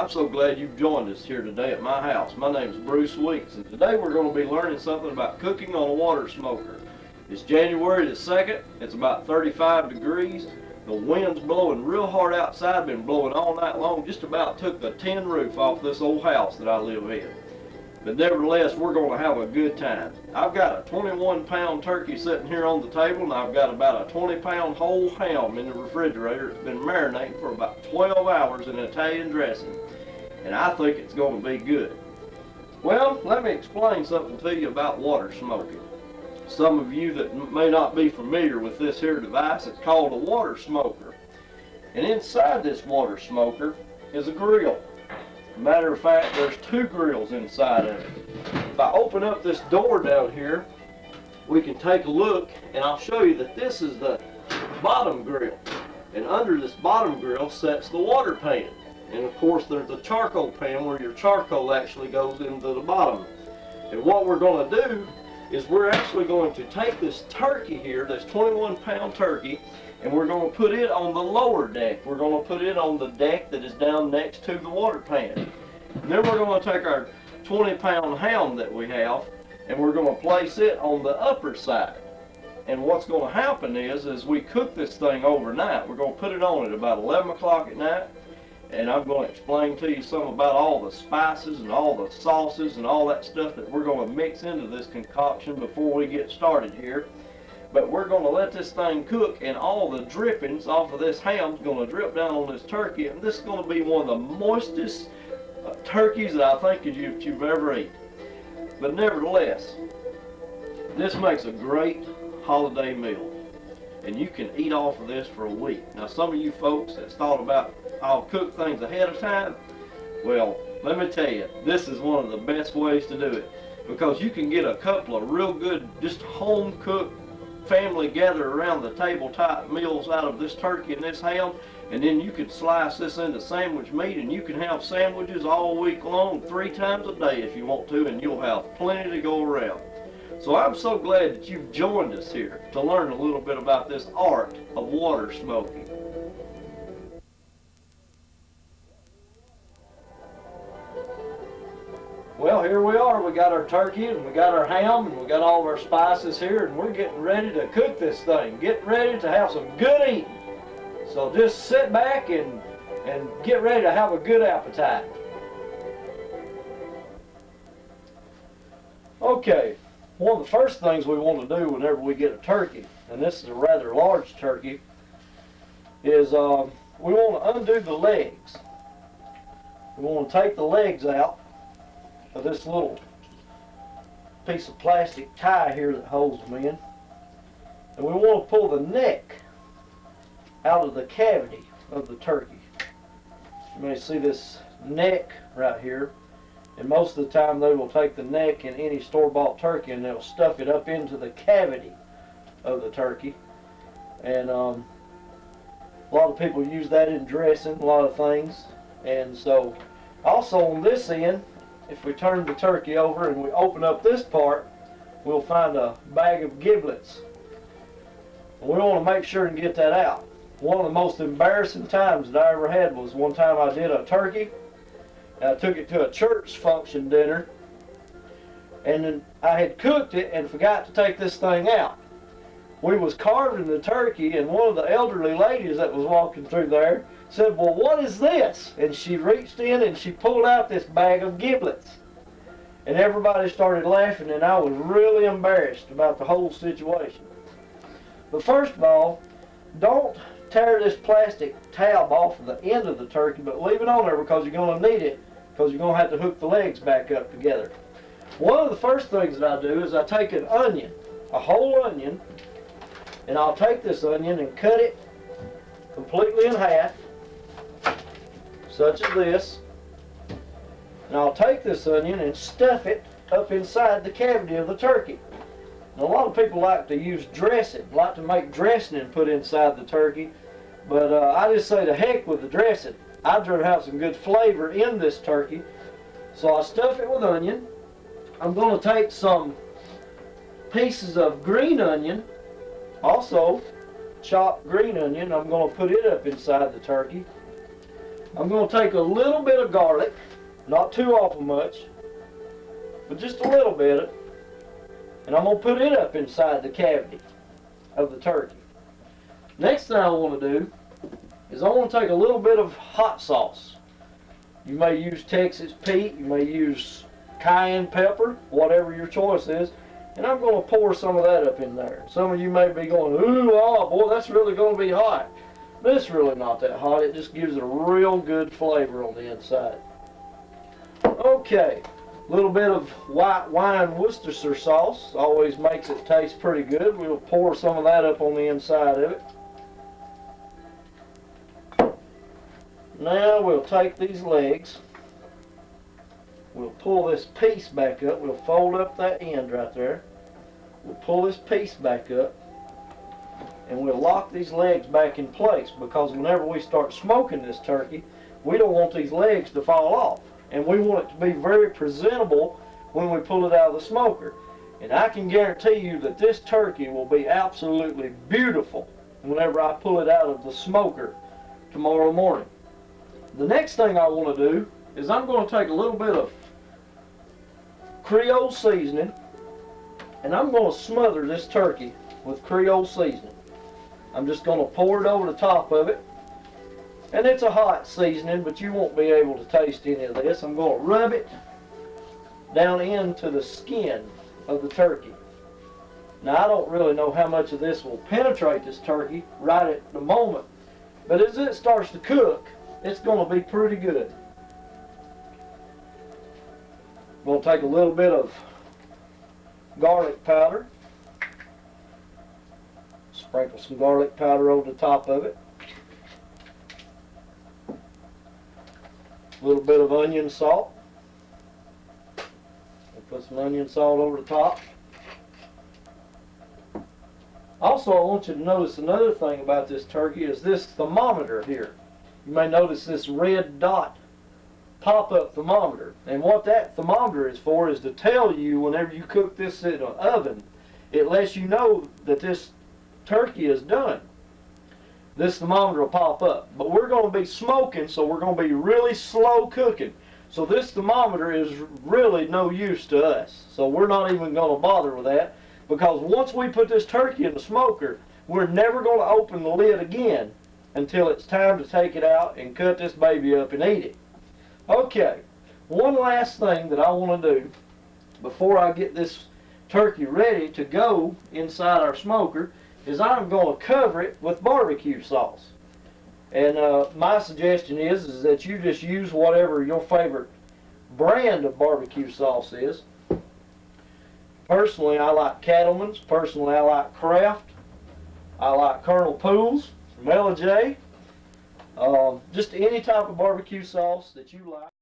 I'm so glad you've joined us here today at my house. My name is Bruce Weeks, and today we're going to be learning something about cooking on a water smoker. It's January the 2nd. It's about 35 degrees. The wind's blowing real hard outside, been blowing all night long. Just about took the tin roof off this old house that I live in. But nevertheless, we're going to have a good time. I've got a 21-pound turkey sitting here on the table, and I've got about a 20-pound whole ham in the refrigerator. It's been marinating for about 12 hours in Italian dressing, and I think it's going to be good. Well, let me explain something to you about water smoking. Some of you that may not be familiar with this here device, it's called a water smoker. And inside this water smoker is a grill. Matter of fact, there's two grills inside of it. If I open up this door down here, we can take a look, and I'll show you that this is the bottom grill. And under this bottom grill sits the water pan. And of course there's a charcoal pan where your charcoal actually goes into the bottom. And what we're going to do is we're actually going to take this turkey here, this 21-pound turkey, and we're going to put it on the lower deck. We're going to put it on the deck that is down next to the water pan. And then we're going to take our 20-pound ham that we have, and we're going to place it on the upper side. And what's going to happen is, as we cook this thing overnight, we're going to put it on at about 11 o'clock at night, and I'm going to explain to you some about all the spices and all the sauces and all that stuff that we're going to mix into this concoction before we get started here. But we're going to let this thing cook, and all the drippings off of this ham is going to drip down on this turkey, and this is going to be one of the moistest turkeys that I think you've ever eaten. But nevertheless, this makes a great holiday meal, and you can eat off of this for a week. Now, some of you folks that's thought about, I'll cook things ahead of time, well, let me tell you, this is one of the best ways to do it, because you can get a couple of real good, just home cooked, family gather around the table type meals out of this turkey and this ham, and then you can slice this into sandwich meat, and you can have sandwiches all week long, 3 times a day if you want to, and you'll have plenty to go around. So I'm so glad that you've joined us here to learn a little bit about this art of water smoking. Well, here we are. We got our turkey and we got our ham and we got all of our spices here, and we're getting ready to cook this thing. Getting ready to have some good eating. So just sit back and get ready to have a good appetite. Okay, one of the first things we want to do whenever we get a turkey, and this is a rather large turkey, is we want to undo the legs. We want to take the legs out of this little piece of plastic tie here that holds them in, and we want to pull the neck out of the cavity of the turkey. You may see this neck right here, and most of the time they will take the neck in any store-bought turkey and they'll stuff it up into the cavity of the turkey, and a lot of people use that in dressing a lot of things. And so also on this end, if we turn the turkey over and we open up this part, we'll find a bag of giblets. And we want to make sure and get that out. One of the most embarrassing times that I ever had was one time I did a turkey. I took it to a church function dinner, and then I had cooked it and forgot to take this thing out. We was carving the turkey, and one of the elderly ladies that was walking through there said, "Well, what is this?" And she reached in and she pulled out this bag of giblets. And everybody started laughing, and I was really embarrassed about the whole situation. But first of all, don't tear this plastic tab off of the end of the turkey, but leave it on there because you're going to need it, because you're going to have to hook the legs back up together. One of the first things that I do is I take an onion, a whole onion, and I'll take this onion and cut it completely in half, such as this. And I'll take this onion and stuff it up inside the cavity of the turkey. And a lot of people like to use dressing, like to make dressing and put inside the turkey, but I just say to heck with the dressing. I'd rather have some good flavor in this turkey. So I stuff it with onion. I'm going to take some pieces of green onion, also chopped green onion. I'm going to put it up inside the turkey. I'm going to take a little bit of garlic, not too awful much, but just a little bit, and I'm going to put it up inside the cavity of the turkey. Next thing I want to do is I want to take a little bit of hot sauce. You may use Texas Pete, you may use cayenne pepper, whatever your choice is, and I'm going to pour some of that up in there. Some of you may be going, ooh, oh boy, that's really going to be hot. But it's really not that hot. It just gives it a real good flavor on the inside. Okay, a little bit of white wine Worcestershire sauce always makes it taste pretty good. We'll pour some of that up on the inside of it. Now we'll take these legs, we'll pull this piece back up, we'll fold up that end right there, we'll pull this piece back up, and we'll lock these legs back in place, because whenever we start smoking this turkey, we don't want these legs to fall off, and we want it to be very presentable when we pull it out of the smoker. And I can guarantee you that this turkey will be absolutely beautiful whenever I pull it out of the smoker tomorrow morning. The next thing I want to do is I'm going to take a little bit of Creole seasoning, and I'm going to smother this turkey with Creole seasoning. I'm just going to pour it over the top of it, and it's a hot seasoning, but you won't be able to taste any of this. I'm going to rub it down into the skin of the turkey. Now, I don't really know how much of this will penetrate this turkey right at the moment, but as it starts to cook, it's going to be pretty good. I'm going to take a little bit of garlic powder, sprinkle some garlic powder over the top of it, a little bit of onion salt. We'll put some onion salt over the top. Also, I want you to notice another thing about this turkey is this thermometer here. You may notice this red dot pop-up thermometer. And what that thermometer is for is to tell you whenever you cook this in an oven, it lets you know that this turkey is done. This thermometer will pop up. But we're going to be smoking, so we're going to be really slow cooking. So this thermometer is really no use to us. So we're not even going to bother with that, because once we put this turkey in the smoker, we're never going to open the lid again until it's time to take it out and cut this baby up and eat it. Okay, one last thing that I want to do before I get this turkey ready to go inside our smoker is I'm going to cover it with barbecue sauce. And my suggestion is that you just use whatever your favorite brand of barbecue sauce is. Personally, I like Cattleman's. Personally, I like Kraft. I like Colonel Poole's from L&J. Just any type of barbecue sauce that you like.